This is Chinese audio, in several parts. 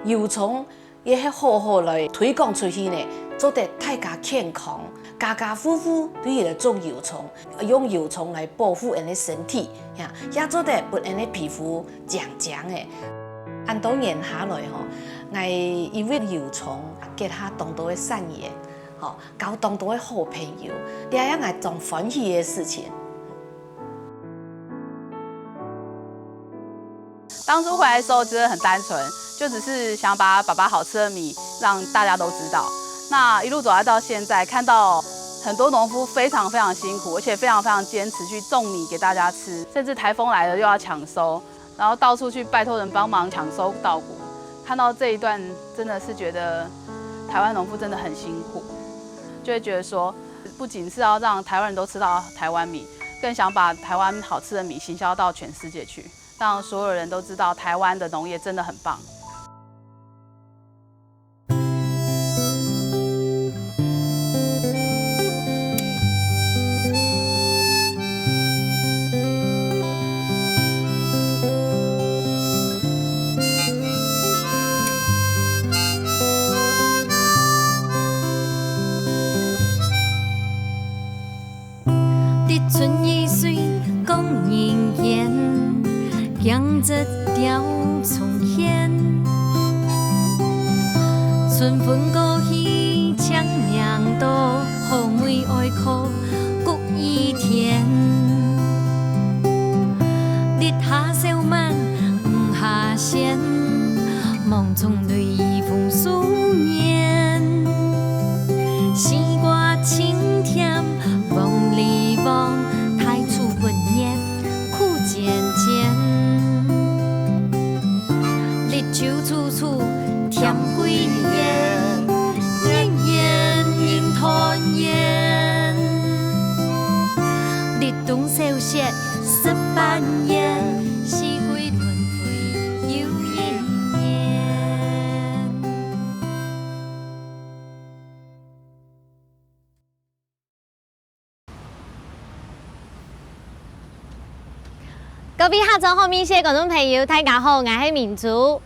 油葱也是好好来推广出去呢，做得大家健康，家家户户都要来种油葱，用油葱来保护人的身体，呀，也做得把人的皮肤强强的。按多年下来吼，我因为油葱结下当多的善缘，吼，交当多的好朋友，这样係種歡喜的事情。当初回来的时候真的很单纯，就只是想把爸爸好吃的米让大家都知道。那一路走来到现在，看到很多农夫非常辛苦，而且非常坚持去种米给大家吃，甚至台风来了又要抢收，然后到处去拜托人帮忙抢收稻谷。看到这一段，真的是觉得台湾农夫真的很辛苦，就会觉得说，不仅是要让台湾人都吃到台湾米，更想把台湾好吃的米行销到全世界去。让所有人都知道台湾的农业真的很棒。滴春意水讲人言。养着条葱烟，春分过去，强娘多，后妹爱哭谷一天。日下小满，雨下仙，梦中泪风素年。西瓜清甜，梦里梦，太初本叶苦渐渐。酒处处甜归烟，年年迎团圆。日东小雪18年，四季轮回又一年。各位客座后面些观众朋友，大家好，我是明珠。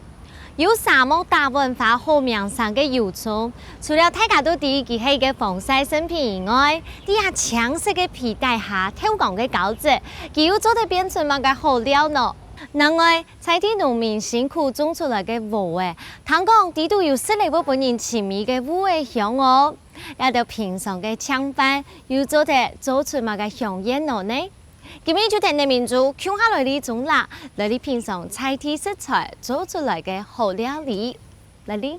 有沙漠大文化好名声嘅油葱，除了大家都知佢係嘅防曬產品以外，啲下搶色嘅皮帶下挑鋼嘅膠質，佢要做得變成乜嘅好料呢？另外，在啲農民辛苦種出來嘅禾誒，聽講啲都有適合本人前面嘅烏嘅香哦，也就平常嘅搶飯，要做得做出乜嘅香煙咯呢？今日就聽你民族搶下來呢種辣，嚟啲平常菜地食材做出來嘅好料理，嚟啲。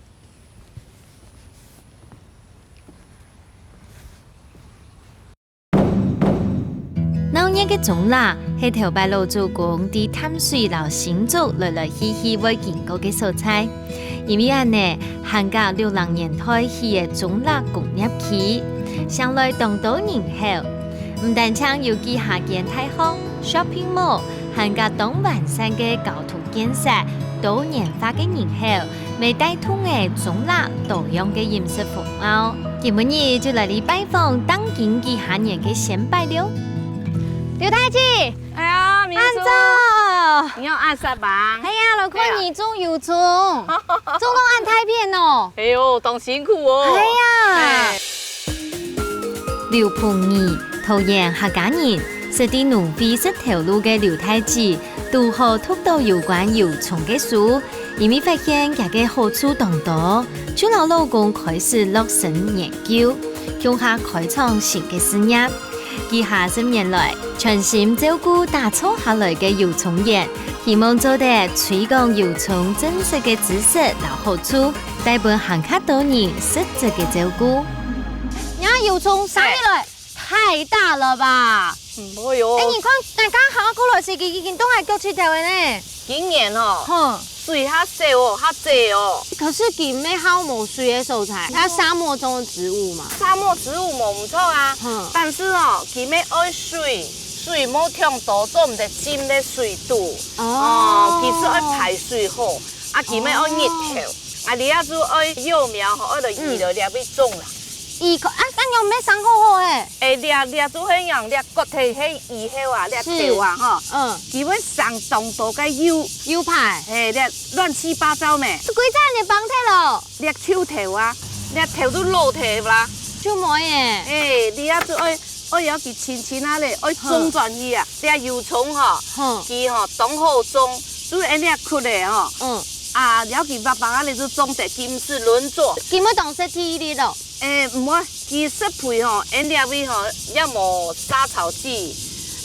農業嘅種辣係頭擺老祖公啲淡水撈新竹來去去會見過嘅素材，因為安呢，韓國60年代起嘅種辣工業期，上來當到人後。唔但搶要記下建太空 shopping mall， 韓國東完善嘅交通建設，多元化嘅人口，未帶通嘅種辣多樣嘅飲食風貌。今日就嚟拜訪當今記下年嘅先輩了。劉太姐，哎呀，明珠，你要按啥吧？哎呀，老看你種油葱，種到按太片哦。哎呦，當辛苦哦。哎呀，劉鳳儀。桃園客家人實啲農非識頭路嘅劉太子，如何讀到有關油葱嘅書，因為發現佢嘅好處當多，就讓老公開始落身研究，向下開創新嘅事業。佢下10年來全心照顧打造下來嘅油葱園，希望做得推廣油葱真實嘅知識和好處，帶俾客家島人實質嘅照顧。呀，油葱生起來！太大了吧！哎呦！哎，你看大家下過來時，佢已經都係腳出頭嘅呢。今年哦，水較少哦，較濟哦。可是佢咩好冇水嘅素材，它沙漠中的植物嘛。沙漠植物冇唔錯啊，但是哦，佢咩愛水，水冇強多，做唔得浸咧水度。哦，其實愛排水好，啊佢咩愛熱頭，啊你要做愛幼苗吼，愛就移了了要種啦。咱用要送好好诶。掠做迄样掠骨体迄鱼迄啊，掠条啊吼，伊要送动刀甲油派，掠乱七八糟咩，这几只你绑体咯？掠手条啊，掠条都露体啦，就没耶。你啊做爱要去亲啊咧，爱中转去啊，掠油葱吼，伊吼当好中，做安掠ขุ咧吼，了去白白啊咧做中得金丝轮做，今要动身体力咯。唔好，其实配吼，因掠位吼，也无杀草剂，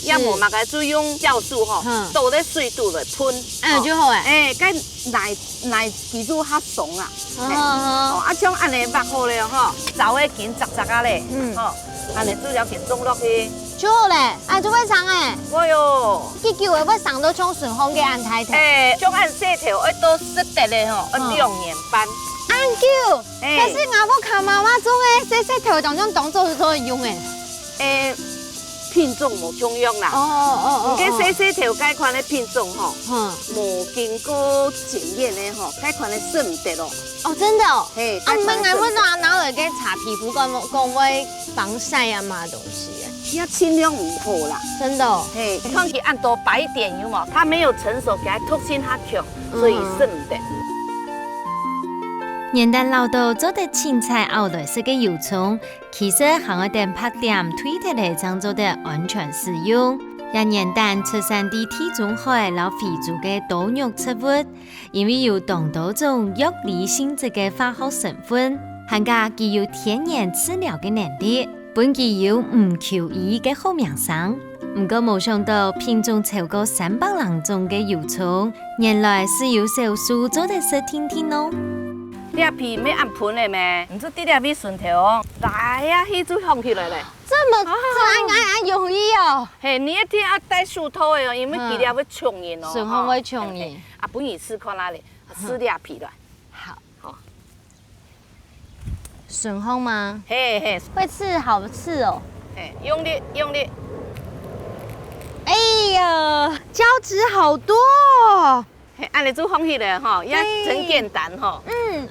也无嘛个注用酵素吼，倒咧水肚来喷，就好诶。该奶其实较爽啊，像安尼抹好咧吼，走诶紧杂啊咧，吼，安尼煮了去装落去，就好咧，就要送诶。哎哟，去叫诶要送到冲顺丰嘅安太太。像按细条爱多湿得咧吼，要2年半。按叫，但是我要看妈妈种诶，细条当种当做是做用诶。品种无重要啦。佮细条介款的品种吼，无经过检验的吼，介款的算唔得咯。真的哦。嘿，唔免我拿来给擦皮肤，讲会防晒啊嘛东西。也尽量唔好啦。真的哦。嘿，看起按多白一点有冇？它没有成熟，给它脱性较强，所以算唔得。元旦老豆做得青菜熬来食嘅油葱，其实行一定拍店推特嚟將做得安全使用。也元旦出產地地中海老非洲嘅多肉植物，因為有當多種藥理性質嘅化學成分，含加具有天然治療嘅能力，本具有唔 QE 嘅好名聲。唔過冇想到品種超過300人種嘅油葱，原來是由少數做得食天天咯。掠皮要按盆的咩？唔做啲掠皮順條哦，來呀，迄就放起來咧。这么容易哦。嘿，你一定要帶樹頭的哦，因為佢掠要衝人哦。順豐會衝人。本意試看哪裡，試掠皮來。好。順豐嗎？嘿，會刺，好刺哦。嘿，用力。哎呀，胶质好多哦。按你做放起来吼，也真简单吼。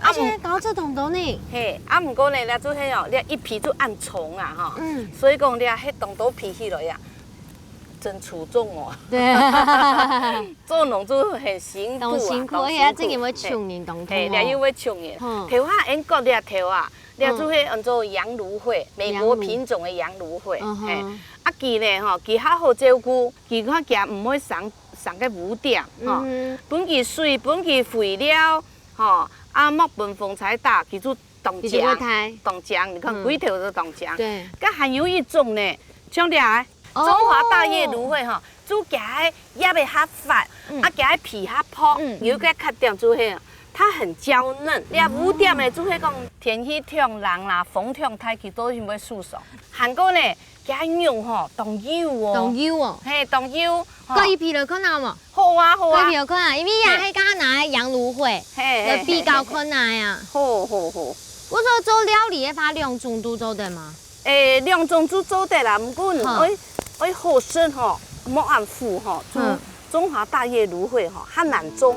而且搞这懂懂呢。嘿，唔过呢，你做迄哦，你一皮就按虫啊吼。所以讲你迄动刀皮起来呀，真出众哦。对。做农作很辛苦啊，辛苦，而且这个会抢人动头。嘿，你又会抢人。头下因割掠头啊，掠做迄叫做羊芦荟，美国品种的羊芦荟。嘿，佮呢吼，佮较好照顾，佮看佮唔会送个污点吼，本佮水，本佮肥料吼，莫分风采大，佮做冻浆，你看几条都冻浆。对。佮还有一种呢，像掠中华大叶芦荟吼，做佮叶袂较发，佮皮较薄，有个较点做迄。它很娇嫩，掠污点的做迄讲天气烫人啦，风烫太去都是要疏爽。韩国呢，佮用吼冻油哦，嘿冻油，佮伊皮落困难无？好啊，佮伊皮落困难，因为也迄个拿羊芦荟，就比较困难呀。好。我说做料理的话，两种都做得吗？两种都做得啦，不过爱好生吼，莫按腐吼。中华大叶芦荟吼，较难种，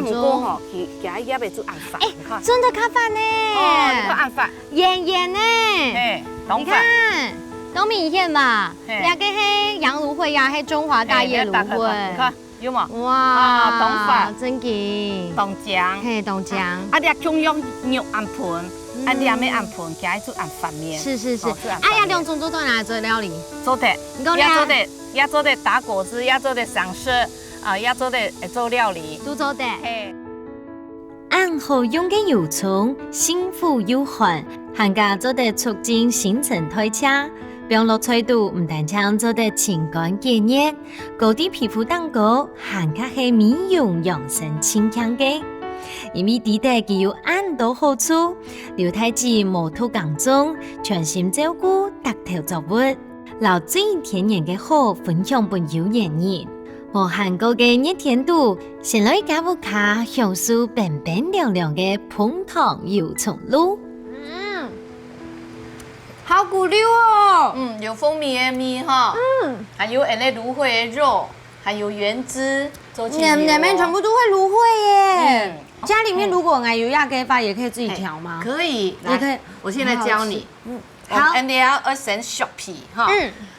不过吼，佮也袂做按法，你看，真的较法呢，你看按法，圆呢，你看，都明显吧？两个黑羊芦荟呀，黑中华大叶芦荟，你看有冇？哇，懂法，真劲，冻浆，嘿，冻浆，掠中用肉按盆，掠要按盆，佮做按发面，是，哎呀，两种做到哪做料理？做得，也做得打果汁，也做得上色，也做得做料理，都做得。按好用嘅油葱，幸福又寒，含加做得促进新陈代謝。冰落菜度唔但將做得清乾潔熱，高啲皮膚蛋糕，含加係美容養生清香嘅。因為啲得具有按多好處，劉太子無土耕種，全心照顧特頭作物。留最天然嘅好分享俾有緣人，無限高嘅熱甜度，先來加屋卡香酥冰冰涼涼嘅滂糖油葱露。好古溜哦。有蜂蜜的米哈，还有那芦荟的肉，还有原汁，做起里面全部都会芦荟耶。家里面如果俺有压给发，也可以自己调吗？可以，也可以来，我现在教你。好你要先削皮哈，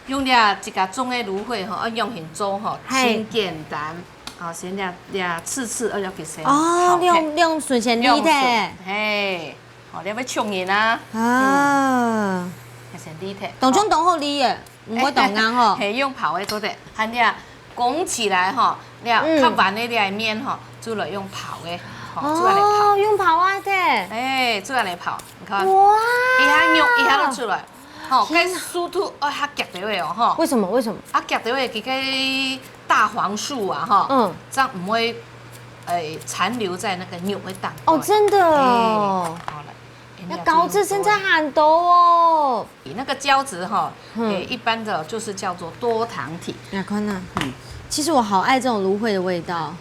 用了一个种的芦荟哈，要用很做哈，很简单。好，先刺，要给先。哦，用顺线理的。嘿，哦，你要冲人啊？啊，先理的。动中动好理的，唔会动硬吼。嘿，用刨的做的，喊你拱起来哈，你较软的里面哈，就来用刨的，做来刨。哦，用刨啊的。哎，做来刨，你看。哇！一下肉一下就出来，吼，该速度较夹到的哦，吼。为什么？为什么？夹到的这个大黄素啊，哈，这样不会残留在那个肉的当中。哦，真的哦。好了，那高脂身材很多哦。那个胶质哈，一般的就是叫做多糖体。亚坤呐，其实我好爱这种芦荟的味道。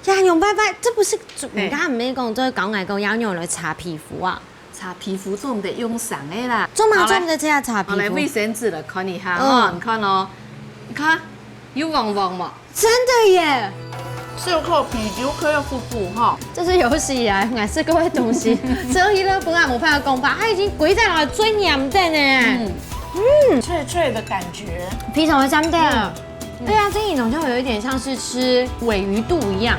呀，用拜拜，这不是你刚刚没讲，这搞奶膏要用来擦皮肤啊？擦皮肤做唔得用上的啦，做嘛做唔得这样擦皮肤？来卫生纸了，看一下哈，你看哦，你看有旺旺嘛？真的耶！是靠皮就可以敷敷哈。这是有史以来俺是各位东西，所以呢，本来我怕要公法，它已经跪在了最娘的呢。脆脆的感觉，皮草会沾的。对啊，这一种就有一点像是吃尾鱼肚一样。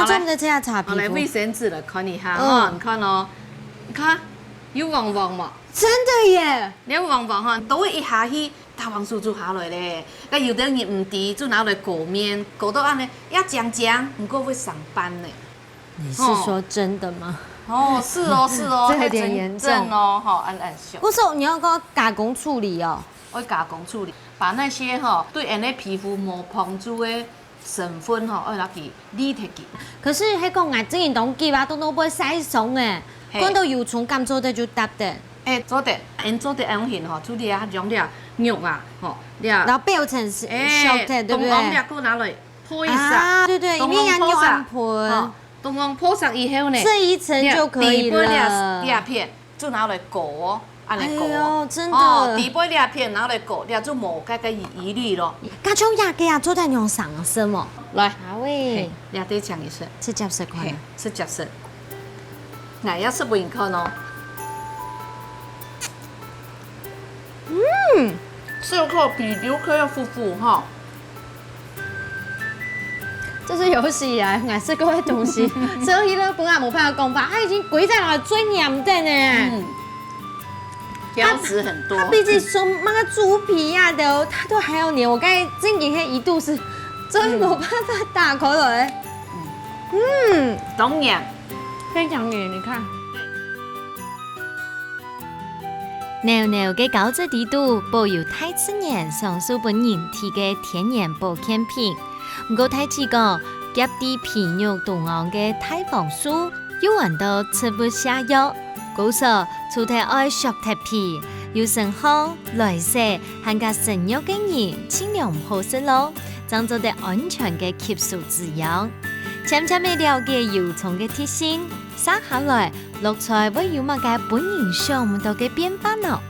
做唔得这样擦皮肤？来卫生纸了，看一下哈，你看哦，你看有旺旺嘛？真的耶！你旺旺哈，倒一下去，大黄素就下来咧。那有的人唔滴，就拿来裹面，裹到安尼要讲，不过会上斑呢。你是说真的吗？哦，是哦，是哦，这有点严重哦，哈，按小。不是，你要搞加工处理哦。会加工处理，把那些哈对人的皮肤无帮助的成分哈，要拿去理脱去。可是迄讲眼睛动机啊，都不会晒松诶，看到油葱甘做的就搭的。做的，做的安型吼，处理啊，用了肉啊，吼，然后表层是小的，对不对？东阳拿来泼一下，啊，对对，里面要牛安盆，东阳泼上以后呢，这一层就可以了。第二片就拿来裹哦。哎呦，真的！底部两片拿来裹，了就冇嗰個疑慮咯。家種牙嘅啊，做在用上色麼？來，好喂，兩對講一聲，是夾色款，是夾色。嗱，要是不認可喏。是靠皮就可以敷敷哈。这是有史以来俺是各位东西，所以呢，本来冇办法讲法，它已经跪在了最娘的呢。胶质很多，它毕竟说那个猪皮呀的，它都还要黏。我刚才真给它一度是真没办法打口了。懂黏，非常黏，你看。牛牛嘅高质地度保有太自然上述本人体嘅天然保健品。不过太子讲，夹啲皮肉冻昂嘅太黄素，有闻到吃不下药。故說除咗愛削脫皮，要成康來色，含加成肉嘅人，盡量唔好食咯，裝做啲安全嘅吸收滋養。淺淺未了解油葱嘅特性，生下來落菜會有乜嘅本人想唔到嘅變化呢？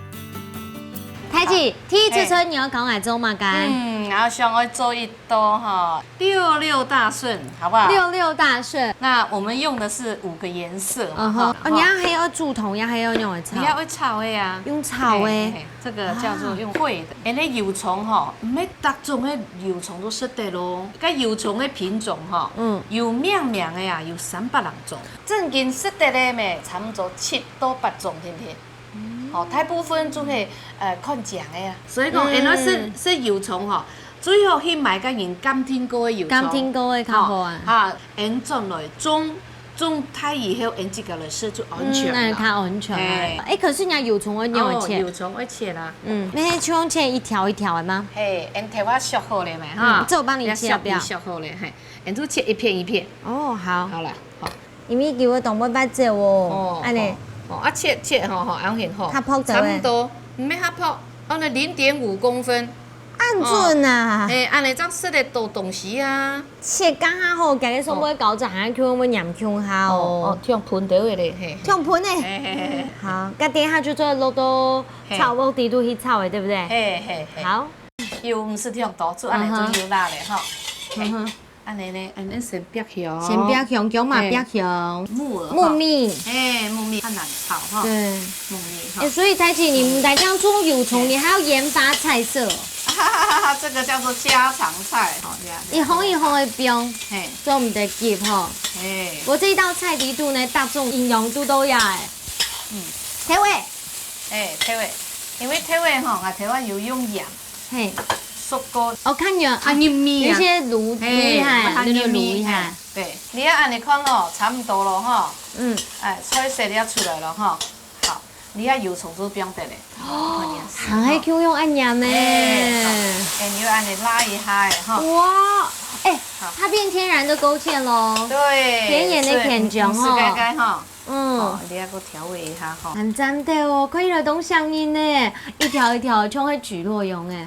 太子，第一次出你要講嚟做乜嘅？然後想要做一道哈66大順，好不好？66大順。那我們用的是5個顏色。你要還要煮頭，也還要用嚟炒。你要會炒的呀？用炒的。這個叫做用燴的。那油葱哈，唔係各種的油葱都識得咯。個油葱的品種哈，有命名的呀，有300種。正經識得的咩，差唔多7到8種，天天。哦，大部分就係看醬的呀。所以講，原來是油葱哈。最好去買個人甘天高的油葱，甘天高的較好啊。啊，轉來種太以後，這個來吃就安全了。較安全。哎，可是人家油葱我要切。油葱會切啦。那就用切一條一條的嗎？嘿，頭髮削好了沒？哈，這我幫你切掉。削好了，嘿，然後切一片一片。哦，好。好啦，好。因為叫我動不不隻喎。安尼。哦，啊切吼，安很好。較朴實差不多唔免较薄，安尼0.5公分，按准啊！安尼才适合倒东西啊。切刚较好，家己说要搞杂下，叫我们盐香下哦。这样喷到的咧，嘿。香喷呢？嘿，好，甲底下就做落到草木底度去炒的，对不对？嘿。好，油唔是这样倒，做安尼做油辣的哈。安尼呢，安尼先煸香。先煸香，姜嘛煸香。木耳。木蜜。木蜜很难炒哈。对。木蜜哈。所以台姐，你们来这样做油葱，你还要研发菜色。这个叫做家常菜，好呀。一红一红的冰，嘿，做唔得急吼。嘿，我这一道菜底度呢，大众营养度都要诶。体味。体味，因为体味吼，我体味有用盐，嘿，熟过。我看有啊，入面有些卤厉害，那个卤厉害。对，你要按你看哦，差不多了哈。菜色了出来了哈。好，你要油葱都不用得嘞。哦，还可以用按盐呢。你要按你拉一下哈。哇，它变天然的勾芡喽。对。甜盐的甜酱哈。是该哈。你要给我调味一下哈。很赞的哦，可以来当香烟呢，一条一条像去煮落用诶。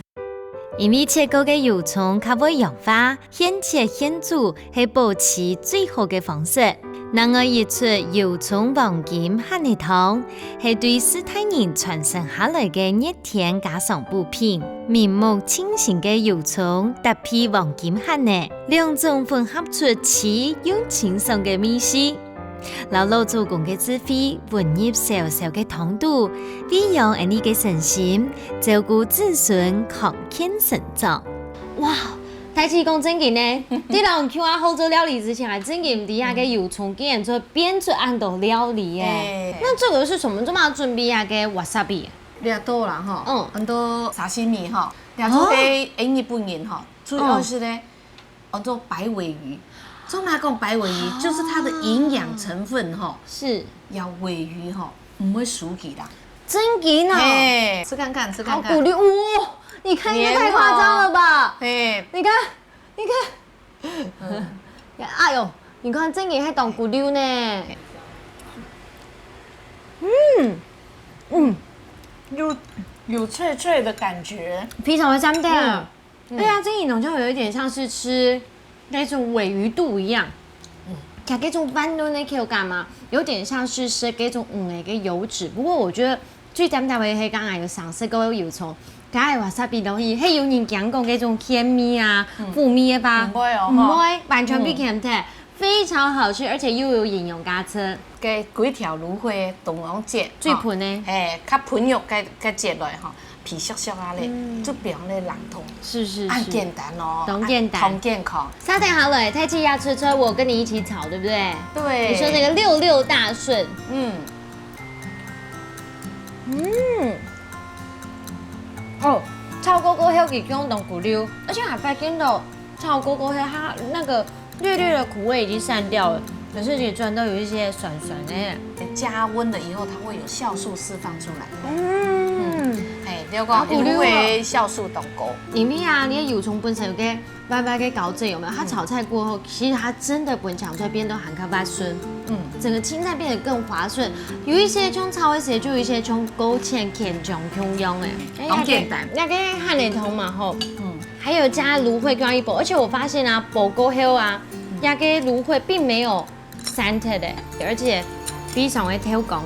因为切过嘅油葱较袂氧化，现切现煮係保持最好嘅方式。能夠熱出油葱黃金鹹嘅湯，係對斯泰人傳承下來嘅熱甜加上補品。面目清醒嘅油葱搭配黃金鹹嘅，兩種混合出似又清爽嘅味絲。老老做工嘅智慧混入小小嘅湯度，利用人哋嘅誠心，照顧子孫康健成長。哇！台詞講正經呢，啲人叫我好做料理之前，還正經底下嘅油葱竟然做變出按道料理誒。那這個是什麼？做嘛準備下嘅 wasabi？掠多啦哈，很多沙西米哈，掠做嘅日本人哈，主要是呢，叫做白尾魚。中来讲白尾鱼就是它的营养成分哈，是要尾鱼哈，唔会熟起啦。真嘅呢？哎，吃看看，吃看看。好鼓励哇！你看这太夸张了吧？哎，你看，哎呦，你看真嘅还当鼓溜呢。有脆脆的感觉，非常的香的。对啊，这一种就有一点像是吃那种尾鱼肚一样。加这种弯润的口感嘛，有点像是吃这种那个油脂。不过我觉得最简单的是刚才有上色个油葱，加个 wasabi 东西，还有人讲讲这种甜蜜啊、负蜜的吧？不会哦，不会，完全不甜的，非常好吃，而且又有营养加车。给几条芦花同样切，最盆呢？较盆肉该切来哈，皮削削啊嘞，就不用咧冷冻。是，很简单哦，很简单，很健康。沙田好了，太气鸭车车，我跟你一起炒，对不对？对。你说这个66大顺，哦，炒锅锅还可以用冻骨溜，而且还发现到炒锅锅它那个略略的苦味已经散掉了，可是也转到有一些酸酸的。加温了以后，它会有酵素释放出来。了讲，因为酵素冻高。里面啊，你的油葱本身有个白白的膏质有没有？它炒菜过后，其实它真的本抢出来变得很卡巴顺。整个青菜变得更滑顺。有一些从炒的时候，就有一些从勾芡、甜酱用用的。很简单。那个汉雷汤嘛吼，还有加芦荟跟一包，而且我发现啊，爆过后啊，那个芦荟并没有散特的，而且非常的挑工，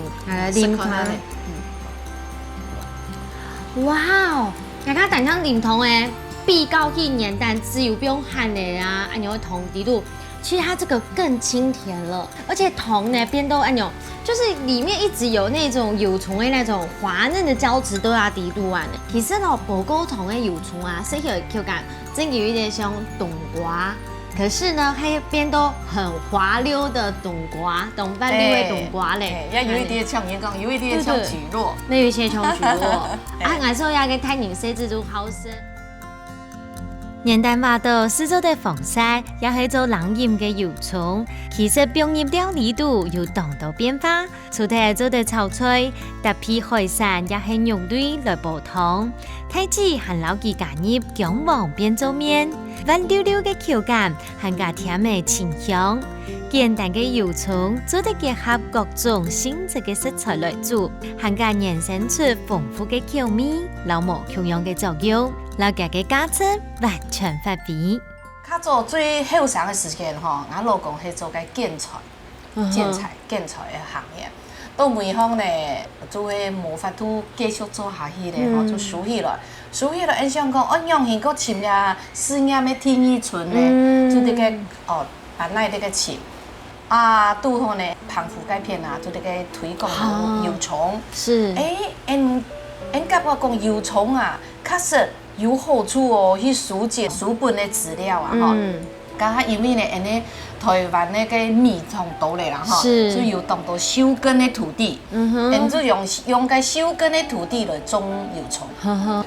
淋汤。哇哦，大家等下淋汤诶，必高去年蛋自由不用หั่的啊，按钮糖底度，其实它这个更清甜了，而且糖呢变到按钮，就是里面一直有那种油葱的那种滑嫩的胶质都要底度完的。其实哦，爆过糖的油葱啊，吃起来口感真有一点像冬瓜。可是呢，它变到很滑溜的冬瓜，冬饭里的冬瓜嘞，要有一点像盐讲，有一点像蒟蒻，那有一些像蒟蒻，啊，我说要个太宁设置就好吃。年蛋话到四周的防晒，也係做冷飲嘅油葱，其實冰入料理度有當到變化。除咗做的炒菜，搭配海產也係用對來煲湯。太子含老記加入姜黃變做麵，滑溜溜嘅口感，含加甜嘅清香。简单的油葱做得结合各种性质的食材来煮，还加衍生出丰富的口味，老无同样的作用，老家的价值完全发挥。较早最后生的时间吼，俺老公去做个建材的行业。到每方呢，做迄无法度继续做下去咧，吼就输去了。输去了，印象讲，用迄个深呀，试验的天意村咧，就这个办那这个切。拄好呢，澎湖钙片啊，就这个推广油葱。是。因感觉讲油葱啊，确实有好处哦，去疏解书本的资料啊，吼。加较因为呢，台湾那个米种多嘞啦，吼，所以有当到收根的土地，就用个收根的土地来种油葱，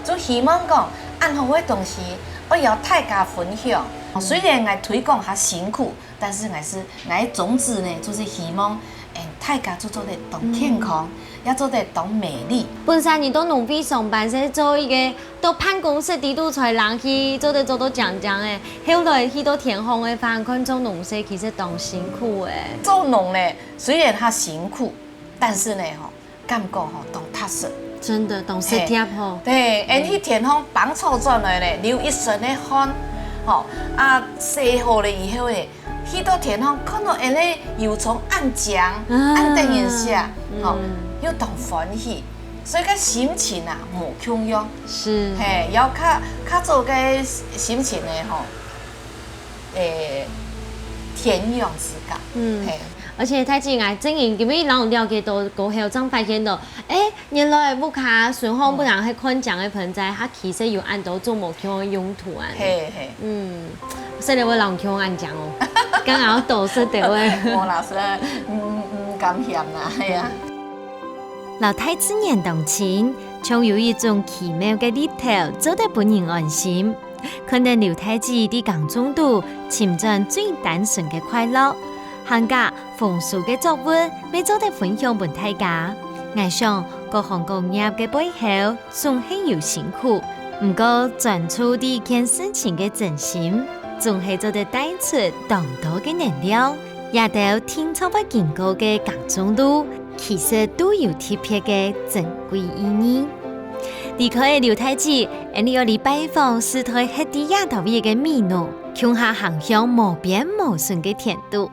就希望讲按好的东西，我要大家分享。虽然我推广较辛苦，但是我宗旨呢，就是希望大家做得当健康，也做得当美丽。本身你都农地上班，是做一个到办公室底都才人去做到讲的，后来去到田荒的反看做农事其实当辛苦的。做农呢，虽然它辛苦，但是呢感觉当踏实。真的当实贴吼。对，去田荒帮草转来呢，流一身的汗，洗好了以后呢。去到田荒看到油葱按姜、按等一下，又当欢喜，所以个心情啊无穷样。是。要较做个心情呢田园之感。而且太近啊，经营因为让我了解到过后，才发现到，原来木卡顺丰不然去看姜的盆栽，它其实有按到做无穷的用途啊。所以我让穷按姜哦。刚好都是对的。我老师唔敢嫌啦，系啊。老太子年动情，常有一种奇妙的力头，做得本人安心。看到刘太子伫港中度，寻找最单纯的快乐，行家丰富的作物，要做得分享给大家。我想各行各业的背后，总是有辛苦，不过专注伫一件事情的真心。总係做得帶出當多嘅能量，也到天差不見過嘅港中路，其實都有特別嘅珍貴意義。離開劉太子，你要嚟拜訪是台黑地亞島一嘅美女，向下行向無邊無盡嘅田度。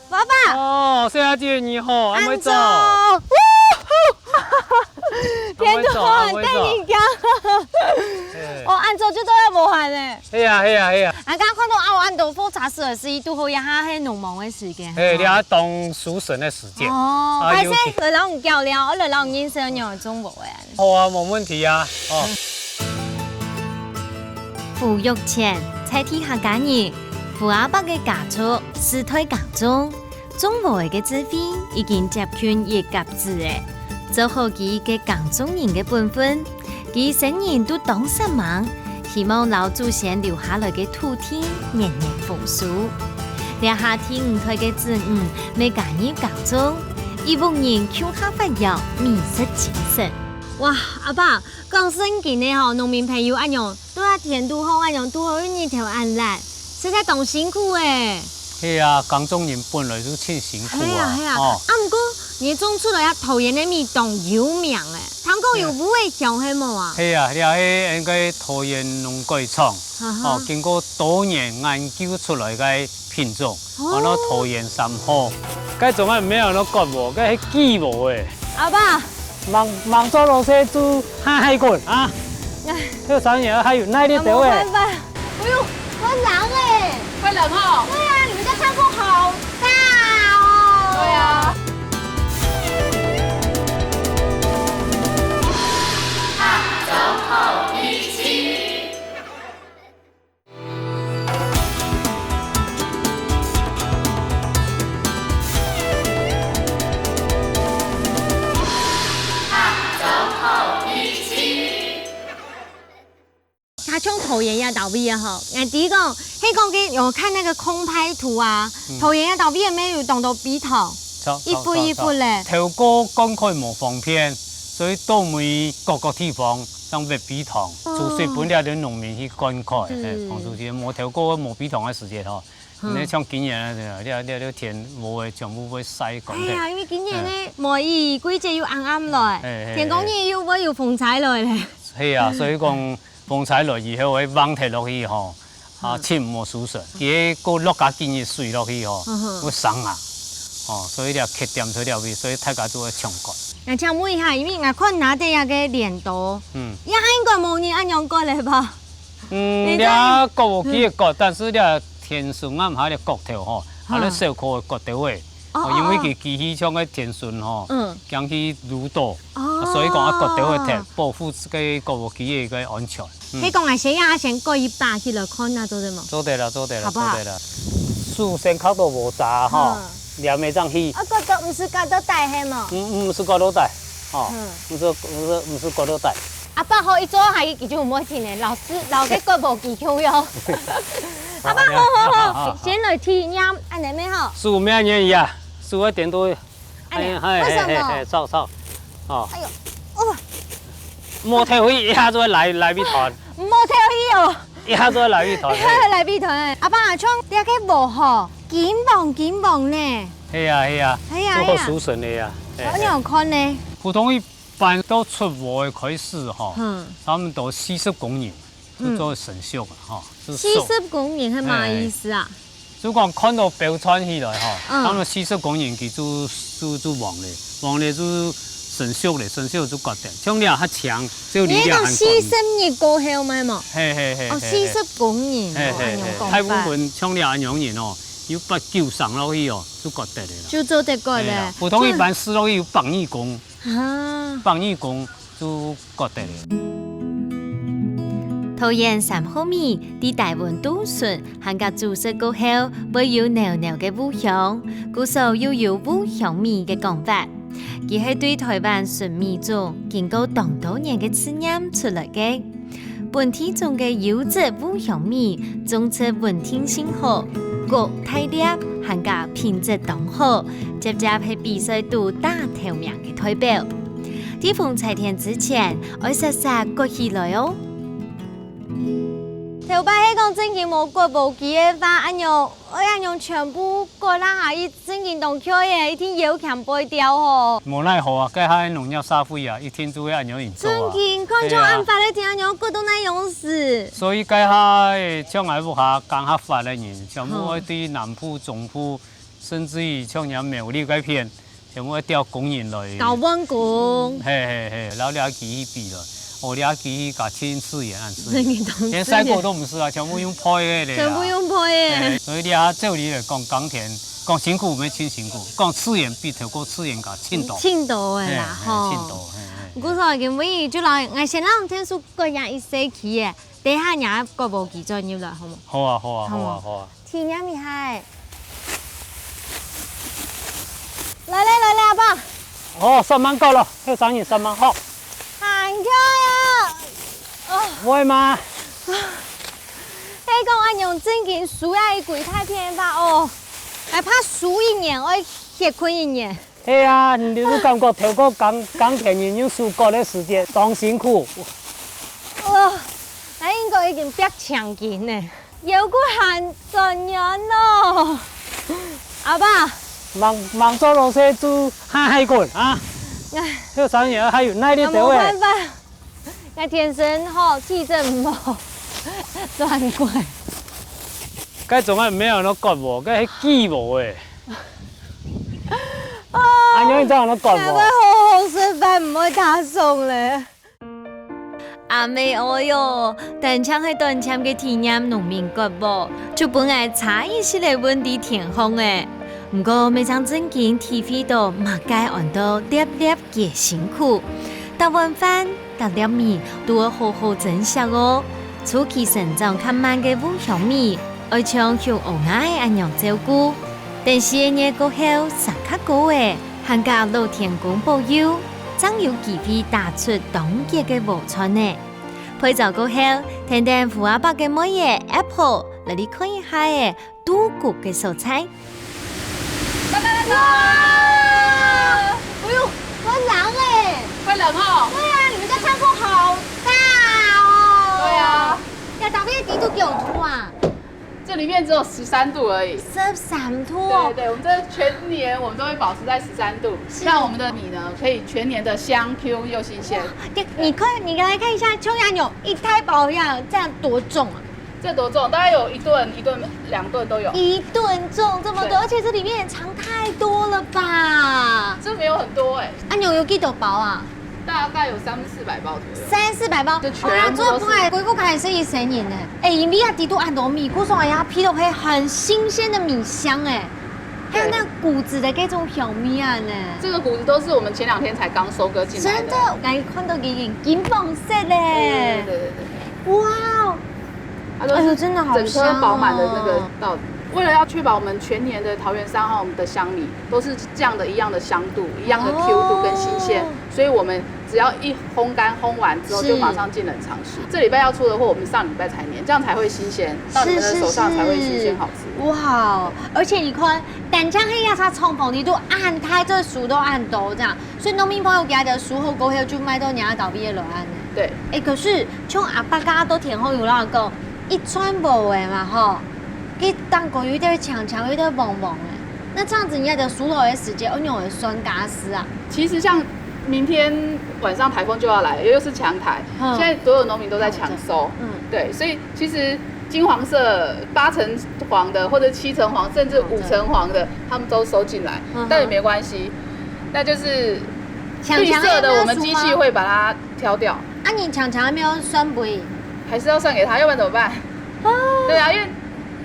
爸爸，小雅姐你好，安怎走？天都好，帶你行。按照就都要無限咧。係啊。剛剛看到按到複雜事的事，都好一下係農忙的時間。你要當書神的時間。但是來讓我教了，我來讓認識你中國人。好啊，冇問題啊。傅玉前，在天下家人，傅阿伯嘅家族是推港中，中國嘅資費已經接近一甲子嘅，做好佢嘅港中人嘅本分。佢生人都當實忙，希望老祖先留下來嘅土地年年豐收。兩下天五台嘅子女未加入港中，一屋人向下發揚美食精神。哇，阿爸，講聖經嘅農民朋友安樣，都係田都好安樣，都好日頭安來，實在當辛苦誒。係啊，港中人本來就真辛苦啊。不過你種出來桃園嘅米當有名誒，聽講有五味香係冇啊？係啊，了係應該桃園農改廠，經過多年研究出來嘅品種，我攞桃園三號，該種係沒有攞割無，該係雞無誒。阿爸，忙做老師煮海滾啊！這三年還有耐力得誒。哎呦，很冷誒，会冷哦。對啊，你們家倉庫好大哦。对啊。像桃園呀島邊哈，第一個，迄個嘅我看那個空拍圖啊，桃園呀島邊咩有當到筆頭，一幅一幅咧。頭哥公開無方便，所以到每各個地方裝備筆筒，做水本地嘅農民去灌溉，放出去冇頭哥冇筆筒嘅時間嗬，你像今年啊，你天无会全部要晒干哎呀，的。因为今年咧梅雨季节又暗暗来，天公爷又有风采来咧。是啊，所以讲风采落以后，会网摕落去吼，浸无输水，伊个落加紧的水落去吼，会松啊。哦，所以了缺点出了味，所以大家都会唱歌。那请问一下，因为我看哪底下个脸图，也应该无人安样过嘞吧？你割无几个割，但是了天顺暗下了割头吼，啊咧小颗的割头诶，因为佢机器像个天顺吼，讲去愈多，所以讲啊割头会贴，保护这个割无几个安全。你讲啊，先啊先割一把去来看啊，做得冇？做得啦，做得啦，好不好？树先靠到无杂吼。两面上去。啊，割到唔是割到大黑嘛？唔是割到大，哦，唔是割到大。阿爸好，伊做下伊就唔好听嘞，老个割无技巧哟。阿爸好，先来体验，安尼咩好？树咩原因啊？树一点多。为什么？走，哦。哎呦，哦，摸头去一下子来米团。摸头去哦。一下子来米团。来米团，阿爸阿冲，你个无好。金棒呢？系啊，做好熟成的呀。我有看呢。普通一般都出锅的开始哈，他们都40公斤就做成熟了哈。40公斤是嘛意思啊？就讲看到标穿起来哈，他们40公斤佢就黄嘞就成熟嘞，成熟就割掉。像你啊较强，只有你俩很40日过后咪嘛？嘿。哦，40公斤。大部分像你安样人哦。要把旧上落去哦，就割得嘞啦。就做得过嘞。普通一般撕落去有100公，100公就割得嘞。桃园3毫米，伫大温度顺，含甲煮熟过后，会有袅袅嘅乌香，故所又有乌香米嘅讲法。佢係對台灣純米種經過多年嘅試驗出來嘅。本體種嘅優質烏香米，種出穩定性好。個體粒含甲品質當好，接係比賽度大頭名嘅代表。喺逢採田之前，要實實割起來哦。頭擺係講正經冇割無機嘅話，按樣全部割啦下，伊正經當橋嘅，一天腰強背掉吼。無奈何啊，該喺農業社會啊，一天就會按樣樣做啊。正經，看像按法咧，聽按樣割到那樣死。所以該喺將來部下講合法嘅人，全部會對南部、中部，甚至於像人苗栗嗰片，全部會調工人來。搞溫工。嘿，然後你機器比了。我哋機器甲親試驗按試，連曬過都唔是啊，全部用配嘅咧。全部用配嘅。所以你啊，照理嚟講，耕田講辛苦唔係真辛苦，講試驗比透過試驗甲輕度。輕度嘅啦，吼。輕度。古時候嘅每就來，我先讓天數個人一細期嘅，等下人個無記再入來，好冇？好啊。天呀咪係。來，阿爸。哦，3萬夠了，要3年3萬好。行開啊！會嗎？你講按用正經數下一櫃太偏吧哦，還怕數一年，我歇困一年。係啊，你都感覺透過耕田人用數個的時間，當辛苦。我應該已經逼長勁呢，有個行10年咯。阿爸，忙做老師做海滾啊！這3年還有耐力得喂。冇辦法，我天生好體質唔好，專櫃。該種啊沒有那割無，該係機無誒。安樣真係那割無。我好好食飯，唔會打餸咧。阿妹哦喲，但唱係短暫嘅體驗農民割無，就本來差異性嚟問題天空誒。不過每張正經體會到馬街按到粒粒嘅辛苦，搭碗飯、搭粒米都要好好珍惜哦。初期成長較慢嘅烏香米，愛像像烏鴉嘅安樣照顧，但是一年過後山較高嘅，含甲老天公保佑，總有機會打出當季嘅無錯呢。配早過後，聽聽胡阿伯嘅每嘢 Apple 嚟你看一下嘅杜谷嘅蔬菜。哇！哎呦，很冷哎！会冷哦。对啊，你们家仓库好大哦。对啊。要打咩地都給我拖啊？这里面只有13度而已。13度。对对，我们这全年我们都会保持在13度。像我们的米呢，可以全年的香 Q 又新鲜。你来看一下秋芽牛一胎保养这样多重啊？这多重？大概有1吨、2吨都有。1吨重这么多，而且这里面也藏太多了吧？这没有很多哎。啊，牛有几多包啊？大概有300-400包左右。300-400包，就全部都是。做不来，规个开始一生年呢。哎，米啊，底都按多米，古送来呀，批到黑很新鲜的米香哎，还有那谷子的这种小米啊呢。这个谷子都是我们前2天才刚收割进来的。真的，我刚看到金黄色嘞。对。哇哦！哎呦，真的好香哦！整颗饱满的那个稻子。为了要确保我们全年的桃园3号的香米都是这样的一样的香度、一样的 Q 度跟新鲜，所以我们只要一烘干烘完之后就马上进冷藏室。这礼拜要出的货，我们上礼拜才粘，这样才会新鲜，到你们的手上才会新鲜好吃。哇！而且你看，单枪黑亚它冲锋你都按开，这熟都按多这样，所以农民朋友给他的熟后过后就卖到娘倒闭的落安呢。对，哎，可是像阿爸家都田后有那个一串无的嘛吼。给当狗有点强，有点猛哎，那这样子你要的熟透的时间，有的酸嘎丝啊。其实像明天晚上台风就要来了，又是强台，现在所有农民都在抢收，对，所以其实金黄色8成黄的或者7成黄，甚至5成黄的，他们都收进来，但也没关系，那就是绿色的我们机器会把它挑掉。啊，你强还没有酸不？还是要算给他，要不然怎么办？对啊，因为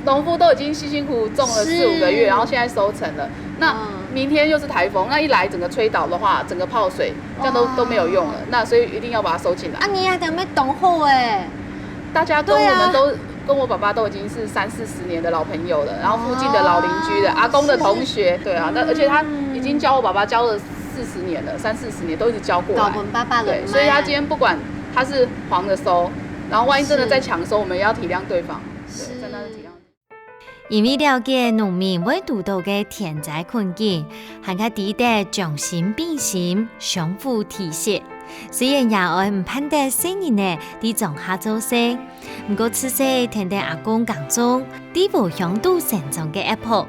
农夫都已经辛辛苦苦种了4-5个月，然后现在收成了。那明天又是台风，那一来整个吹倒的话，整个泡水，这样都没有用了。那所以一定要把它收进来。啊，你还等没懂后哎？大家跟我们都跟我爸爸都已经是30-40年的老朋友了，然后附近的老邻居的阿公的同学，对啊，那而且他已经教我爸爸教了40年了，30-40年都一直教过来。对，所以他今天不管他是黄的收，然后万一真的在抢收，我们也要体谅对方。对，真的是体谅。因为了解农民每遇到嘅天灾困境，还较值得将心比心，相互体恤。虽然也爱唔盼得新人呢，伫种下做事，不过此时听听阿公讲中，伫无向度成长嘅 Apple，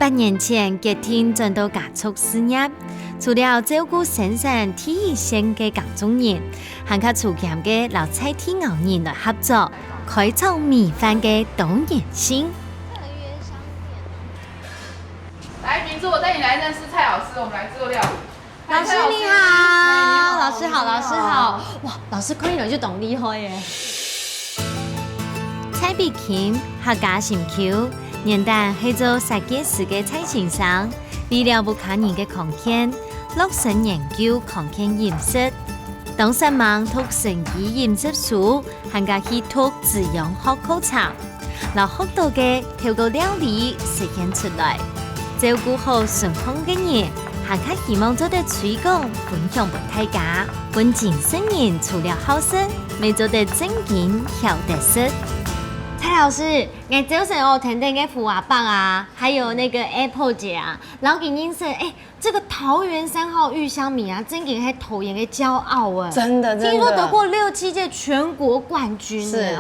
8年前决定转到加速事业，除了照顾身上体育线嘅工作人，还较促进嘅老菜天牛人来合作，开创米饭嘅多元性。来，明珠，我带你来认识蔡老师，我们来做料理。老师你好，老师好，老师好。哇，老师看起来就懂厉害耶。蔡碧琴客家新球，年代去做设计师嘅蔡先生，为了不卡人嘅空间，落实研究空间饮食。当时忙读成绩饮食书，还加去读自然学考察，让学到嘅透过料理实现出来。照顾好顺风嘅人，还较希望做得推广分享俾大家。本景生人除了好生，未做得正经晓得食。蔡老师，我早上哦听听个福华棒啊，还有那个 Apple 姐啊，然后给您说，这个桃园3号玉香米啊，真给还桃园的骄傲哎，真的，听说得过6-7届全国冠军，是，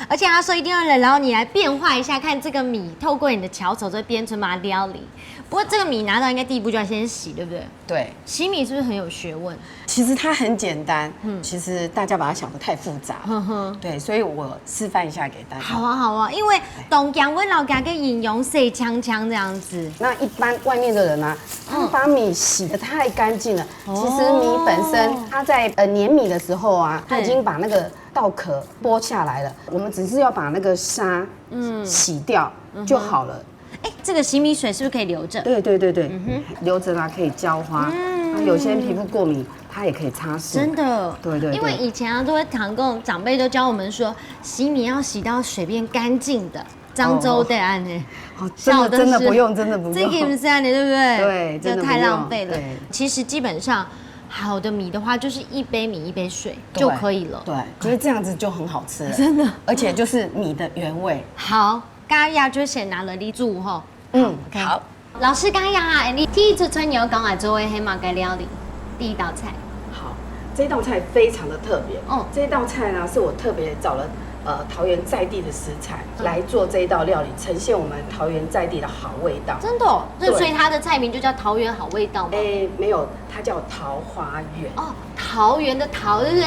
而且他说一定要来，然后你来变化一下，看这个米，透过你的巧手在编成把它料理。不过这个米拿到应该第一步就要先洗，对不对？对，洗米是不是很有学问？其实它很简单，其实大家把它想得太复杂了，对，所以我示范一下给大家。好啊，好啊，因为东江我老家给引用水枪枪这样子。那一般外面的人啊，他们把米洗得太干净了，其实米本身它在碾米的时候啊，它已经把那个稻壳剥下来了，我们只是要把那个沙洗掉就好了。这个洗米水是不是可以留着？对，留着啦，可以浇花。有些人皮肤过敏，它也可以擦拭。真的，对。因为以前啊，都会常跟长辈都教我们说，洗米要洗到水变干净的。漳州的案呢？真的不用，真的不用。这个不是案的，对不对？对，真的太浪费了。其实基本上，好的米的话，就是1杯米1杯水就可以了。对，觉得这样子就很好吃了，真的，而且就是米的原味。好。刚呀就先拿了你煮吼，好。老师刚呀，你第一次春牛刚来做黑马盖料理，第一道菜。好，这道菜非常的特别。这道菜呢是我特别找了桃园在地的食材来做这一道料理，呈现我们桃园在地的好味道。真的哦，对所以它的菜名就叫桃园好味道吗？没有，它叫桃花源。哦，桃园的桃，对不对？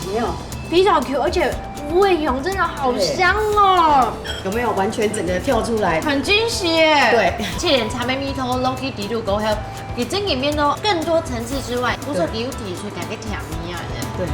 没有，比较 Q， 而且味红真的好香哦，有没有完全整个跳出来？很惊喜耶。对，这点茶杯米头 Loki 底路狗还有比真里面都更多层次之外，不是给有提出感觉甜蜜啊的。对。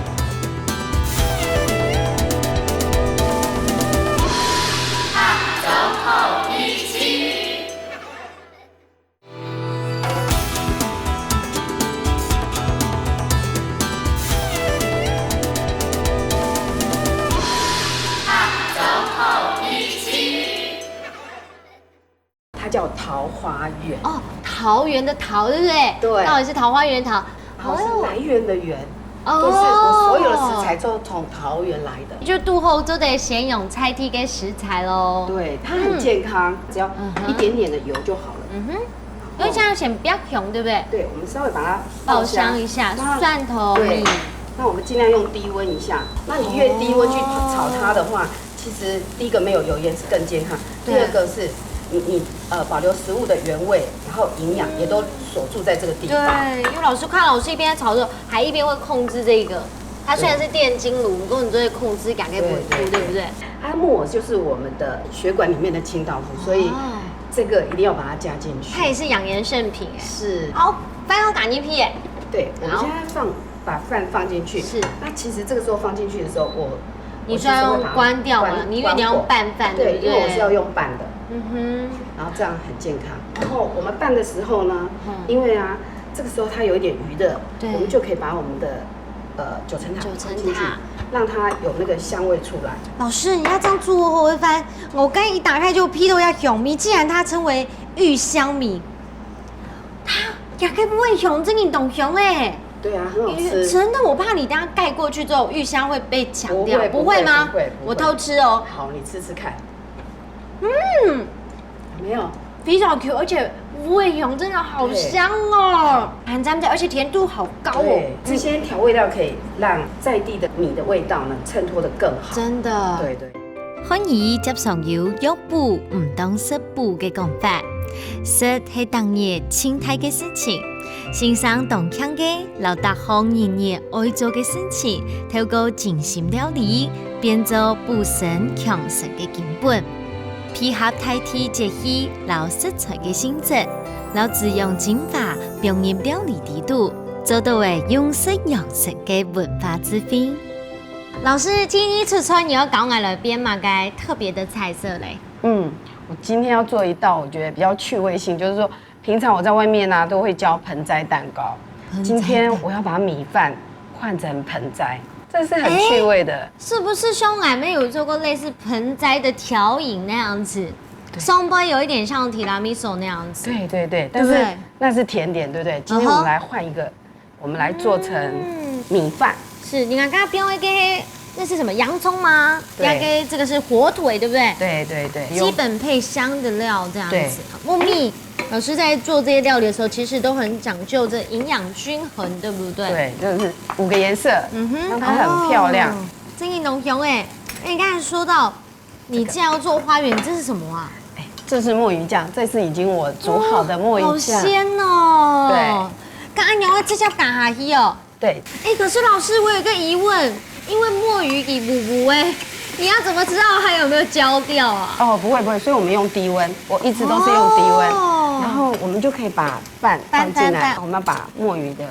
它叫桃花源哦，桃园的桃，对不对？对到底是桃花源桃，桃是来源的源，哦就是我所有的食材都从桃园来的。就肚后都得先用菜体给食材喽。对，它很健康，只要一点点的油就好了。嗯哼，因为这样显比较红，对不对？对，我们稍微把它爆香一下，蒜头对米。那我们尽量用低温一下。那你越低温去炒它的话，其实第一个没有油烟是更健康，第二个是你保留食物的原味，然后营养也都锁住在这个地方。对，因为老师一边在炒的时候，还一边会控制这个。它虽然是电晶炉，不过你都会控制感给稳住，对不对？它木耳就是我们的血管里面的清道夫，所以这个一定要把它加进去。它也是养颜圣品哎。是。好，饭要打进去耶。对，我们现在把饭放进去。是。那其实这个时候放进去的时候，你是要用关掉吗？因为你要用拌饭，对不对？因为我是要用拌的。嗯哼。然后这样很健康。然后我们拌的时候呢，因为啊，这个时候它有一点余热，我们就可以把我们的九层塔放进去，让它有那个香味出来。老师，你要这样做哦，我会发现我刚一打开就批到要红米，既然它称为玉香米，它也可以不会红，真的懂红哎。对啊，很好吃。真的，我怕你等下盖过去之后，玉香会被抢掉，不会吗？不会，我偷吃哦。好，你吃吃看。嗯，没有，比较 Q， 而且味红真的好香哦，含沾在，而且甜度好高哦。这些调味料可以让在地的米的味道呢衬托得更好。真的。对对。欢迎接上有药补唔当食补嘅讲法，食系当日清泰嘅事情，欣赏动听嘅老大方人日愛做嘅事情，透過精心料理變做補身強身嘅根本，配合大地節氣老食材嘅性質，老自用精法融入料理地度，做到嘅用色養生嘅文化之味。老师，今天出川你要搞俺了编嘛该特别的菜色嘞？我今天要做一道我觉得比较趣味性，就是说平常我在外面都会教盆栽蛋糕，今天我要把米饭换成盆栽，这是很趣味的。是不是兄俺们有做过类似盆栽的调饮那样子？松波有一点像提拉米苏那样子。对对对，但是那是甜点，对不对？今天我们来换一个，我们来做成米饭。是，你看刚刚边会给那是什么洋葱吗？要给这个是火腿，对不对？对对对，基本配香的料这样子。茉蜜老师在做这些料理的时候，其实都很讲究这营养均衡，对不对？对，就是5个颜色，让它很漂亮。真的浓香哎！你刚才说到，你既然要做花园，这是什么啊？这是墨鱼酱，这是已经我煮好的墨鱼酱，好鲜哦。对，刚刚你要这叫打哈希哦。对。可是老师，我有个疑问，因为墨鱼给糊你要怎么知道它有没有焦掉啊？哦，不会，所以我们用低温，我一直都是用低温，然后我们就可以把饭放进来，我们要把墨鱼的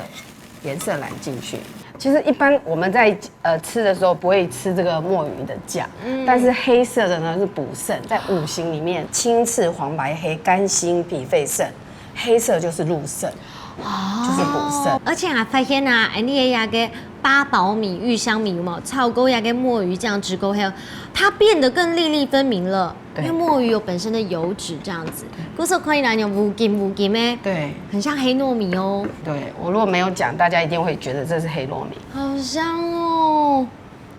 颜色染进去。其实一般我们在吃的时候不会吃这个墨鱼的酱，但是黑色的呢是补肾，在5行里面青赤黄白黑肝心脾肺肾，黑色就是入肾。就是补肾，而且发现啊，你也个八宝米、玉香米嘛，炒沟也跟墨鱼这样直勾黑，它变得更粒粒分明了。因为墨鱼有本身的油脂这样子，故事可以来用乌金诶，对，很像黑糯米哦。对，我如果没有讲，大家一定会觉得这是黑糯米。好香哦，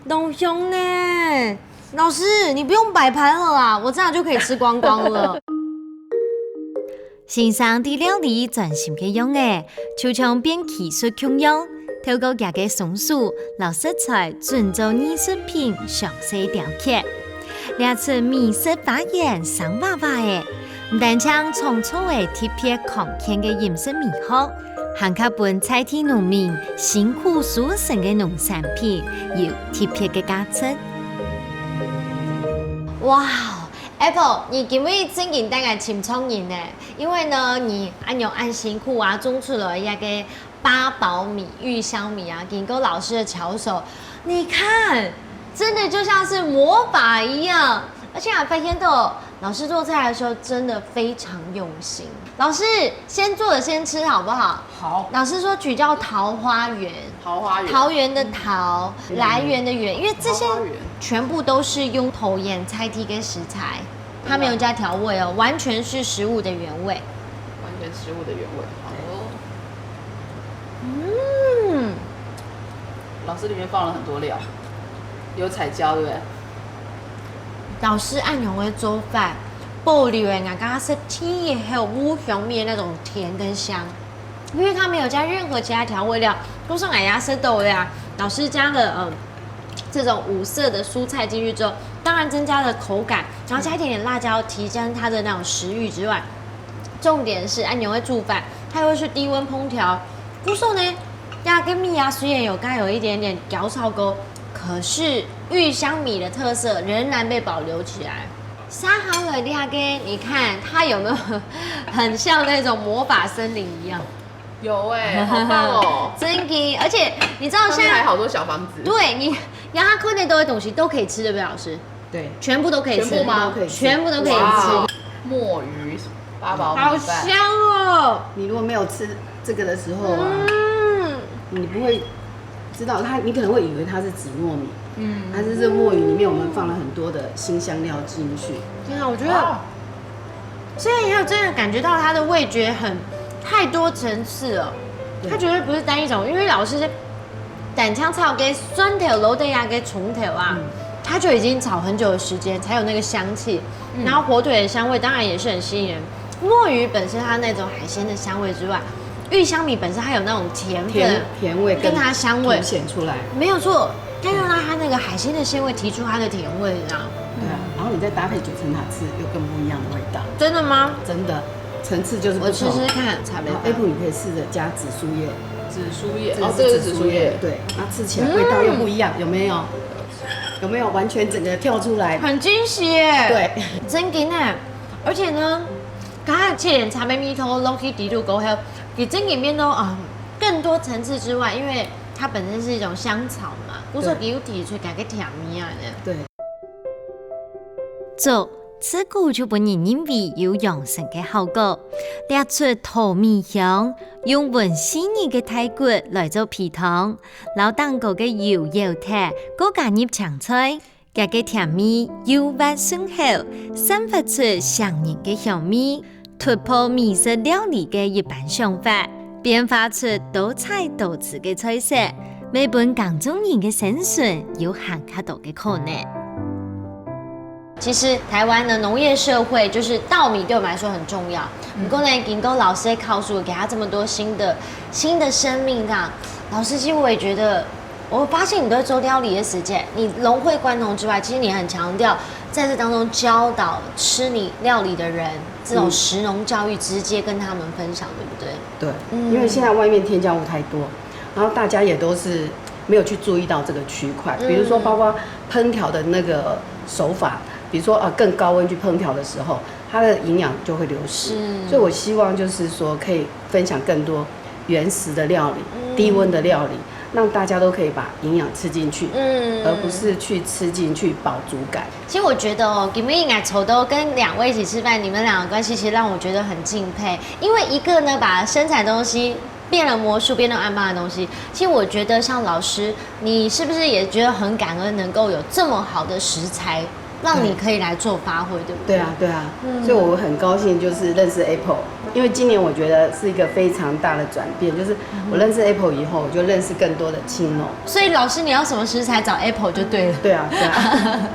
浓香呢。老师，你不用摆盘了啊，我这样就可以吃光光了。欣赏啲料理全心嘅用嘅，就像变技术运用，透过家嘅松树、老食材，製造藝術品詳細雕刻，這次美食發現生娃娃嘅，唔但將創造嘅特別抗旱嘅飲食美學，還可本在地農民辛苦所生嘅農產品有特別嘅價值。哇 ！Apple， 你可唔可以真給大家清創人呢？因為呢，你按辛苦啊，種出了一個八寶米、玉香米啊，經過老師的巧手，你看，真的就像是魔法一樣。而且還發現到，老師做菜的時候真的非常用心。老師先做了先吃好不好？好。老師說取叫桃花源，桃源的桃，來源的源，因為這些全部都是用頭鹽菜地跟食材，它沒有加調味哦，完全是食物的原味。完全食物的原味。好哦。嗯，老師裡面放了很多料，有彩椒，對不對？老師按樣會做飯，保留的我剛剛是甜還有烏香米的那種甜跟香，因為它沒有加任何其他調味料，都是俺家是豆的呀。老師加了這種五色的蔬菜進去之後，當然增加了口感，然後加一點點辣椒，提升它的那種食慾之外，重點是按樣會煮飯，它又是低溫烹調，古時候呢，呀跟米啊雖然有剛有一點點焦炒溝。可是玉香米的特色仍然被保留起来。沙好了，第二个，你看它有没有很像那种魔法森林一样？有哎，好棒哦！真的，而且你知道现在还好多小房子。对你，然后它困内都有东西都可以吃，对不对，老师？对，全部都可以吃，全部吗？全部都可以吃。墨鱼八宝米好香哦！你如果没有吃这个的时候啊，你不会知道它，你可能会以为它是紫糯米，它是这墨鱼里面我们放了很多的辛香料进去。天啊，我觉得现在也有真的感觉到它的味觉太多层次了，它绝对不是单一种，因为老师是胆腔炒给酸头、楼的呀给虫头啊，它就已经炒很久的时间才有那个香气，然后火腿的香味当然也是很吸引人。墨鱼本身它那种海鲜的香味之外，玉香米本身它有那种甜味跟它香味凸显出来，没有错。它用到它那个海鲜的鲜味提出它的甜味，这样。对啊，然后你再搭配九层塔吃，又更不一样的味道。真的吗？真的，层次就是不同。我吃吃看。然后 Apple 你可以试着加紫苏叶。紫苏叶，哦，这个是紫苏叶，对，那吃起来味道又不一样，有没有？有没有完全整个跳出来？很惊喜耶！对，真惊哎！而且呢，刚才切点茶杯米头 Loki 底度狗还有比真里面都更多层次之外，因为它本身是一种香草嘛，我说给有提出改个甜米啊的。对。做此股就本人认为有养生嘅效果，拿出桃米香，用温细腻嘅泰骨來做皮湯，老當個嘅油鐵，嗰加入香菜，加嘅甜味油滑順口，散發出香人嘅香味，突破美食料理嘅一般想法，變化出多彩多姿嘅菜色，每本港中人嘅生存有很多嘅可能。其實台灣的農業社會，就是稻米對我們來說很重要。不過呢，經過老師的考述，給他這麼多新的生命，這樣，老師其實我也覺得，我發現你都做料理的時間，你融會貫通之外，其實你很強調在這當中教導吃你料理的人，這種食農教育，直接跟他們分享，對不對？對，因為現在外面添加物太多，然後大家也都是沒有去注意到這個區塊，比如說包括烹調的那個手法。比如說更高溫去烹調的時候，它的營養就會流失。所以我希望就是說可以分享更多原始的料理、低溫的料理，讓大家都可以把營養吃進去，而不是去吃進去飽足感。其實我覺得你們應該抽都跟兩位一起吃飯，你們兩個關係其實讓我覺得很敬佩。因為一個呢，把生產東西變了魔術，變成安巴的東西。其實我覺得像老師，你是不是也覺得很感恩，能夠有這麼好的食材？讓你可以來做發揮，對不對？對啊，對啊，所以我很高興就是認識 Apple， 因為今年我覺得是一個非常大的轉變，就是我認識 Apple 以後，我就認識更多的青農。所以老師你要什麼食材找 Apple 就對了。對啊，對啊，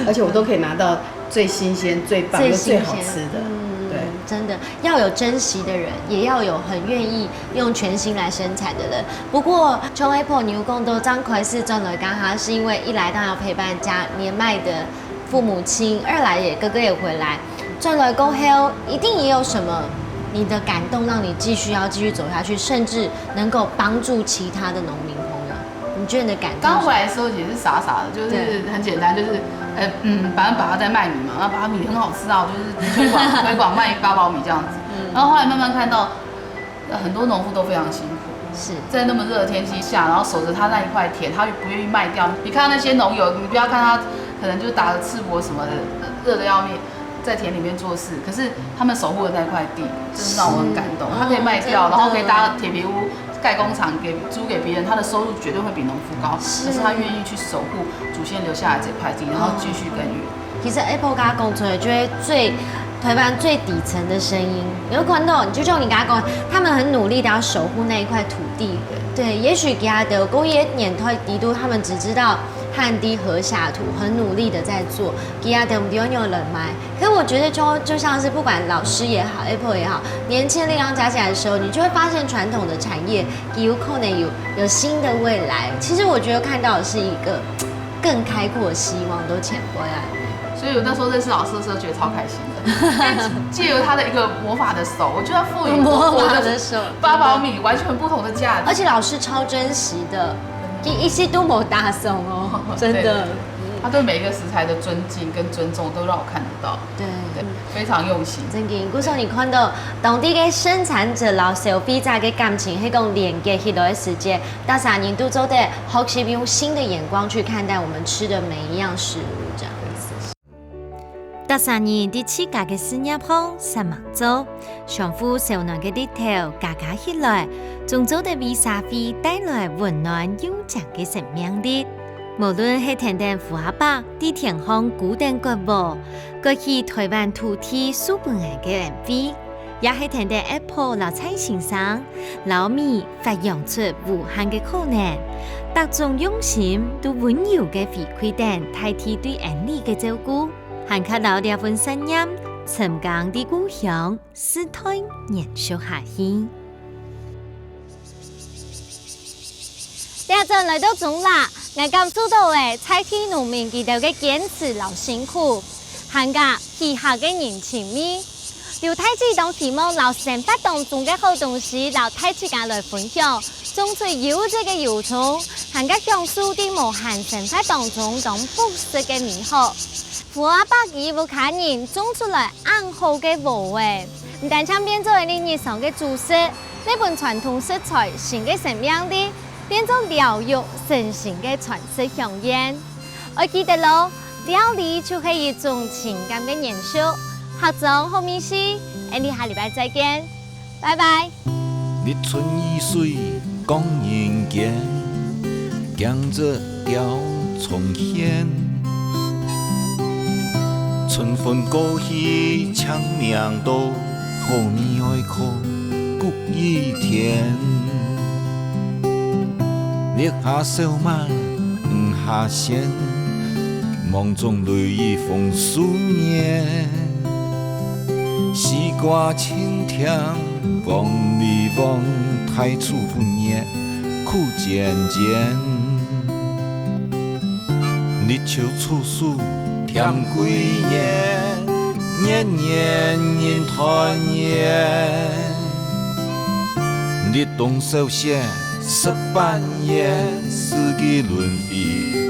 而且我都可以拿到最新鮮、最棒又最好吃的。對。真的要有珍惜的人，也要有很愿意用全心来生产的人。不过，从 Apple 牛工都张奎是转来刚哈，是因为一来当然要陪伴家年迈的父母亲，二来也哥哥也回来，转来过后一定也有什么你的感动，让你继续走下去，甚至能够帮助其他的农民朋友。你觉得你的感动？刚回来的时候也是傻傻的，就是很简单，就是反正爸爸在卖米嘛，然后爸爸米很好吃啊，就是推广卖8宝米这样子。然后后来慢慢看到，很多农夫都非常辛苦。是在那么热的天气下，然后守着他那一块田，他又不愿意卖掉。你看到那些农友，你不要看他可能就打着赤膊什么的，热得要命，在田里面做事，可是他们守护的那块地，真是让我很感动。他可以卖掉，然后可以搭铁皮屋、盖工厂租给别人，他的收入绝对会比农夫高。可是他愿意去守护祖先留下来这块地，然后继续耕耘。其实 Apple 跟他工作，就会台湾最底层的声音，你会看到，就像你刚刚讲，他们很努力的要守护那一块土地。对，也许给他的工业年代帝都，他们只知道汗滴禾下土，很努力的在做，给他的不用有人脉。可是我觉得就像是不管老师也好 ，Apple 也好，年轻力量加起来的时候，你就会发现传统的产业有可能有新的未来。其实我觉得看到的是一个更开阔的希望都潜回来。所以我那时候认识老师的时候，觉得超开心的。借由他的一个魔法的手，我就要赋予魔法的手8宝米完全不同的价值。而且老师超珍惜的，一些都没大送哦，真的。他对每一个食材的尊敬跟尊重都让我看得到，对，非常用心。真嘅，古时候你看到当地嘅生产者老消费者嘅感情，迄种连接起来的时间，大3年都做得学习用新的眼光去看待我们吃的每一样食物，这样子。大3年第7家嘅事业方三毛做，相互受暖嘅日头加起来，仲做得为社会带来温暖永长嘅生命力。無論係田田富阿伯啲田鄉古典國舞，過去台灣土地數本人嘅人飛，也係田田 Apple 老蔡先生老米發揚出無限嘅可能，各種用心都溫柔嘅回饋等代替對人力嘅照顧，還看到這份聲音沉降的故鄉世代延續下去。這陣來到中啦。我感受到誒，菜地農民佢哋嘅堅持老辛苦，還加以下嘅人情味。由太子當希望老生活當中嘅好東西，老太子間來分享，種出有這個油蔥，還加享受啲無限生活當中當樸實嘅美好。富阿伯佢有客人種出來暗好嘅無味，唔但將變做你日常嘅主食，呢本傳統食材新嘅生命力。變做療癒身心嘅傳世香煙，我記得咯，料理就係一種情感嘅燃燒。學長後面是，我哋下禮拜再見，拜拜。日春雨水講人間，江浙調重現，春風過去長命道，後面愛靠谷雨天。日下小馬唔下線，夢中淚雨風思念。西瓜青甜，望你望太初不念，苦漸漸。日秋處暑甜幾年，年年人團圓。日冬收線。18年，四季輪迴。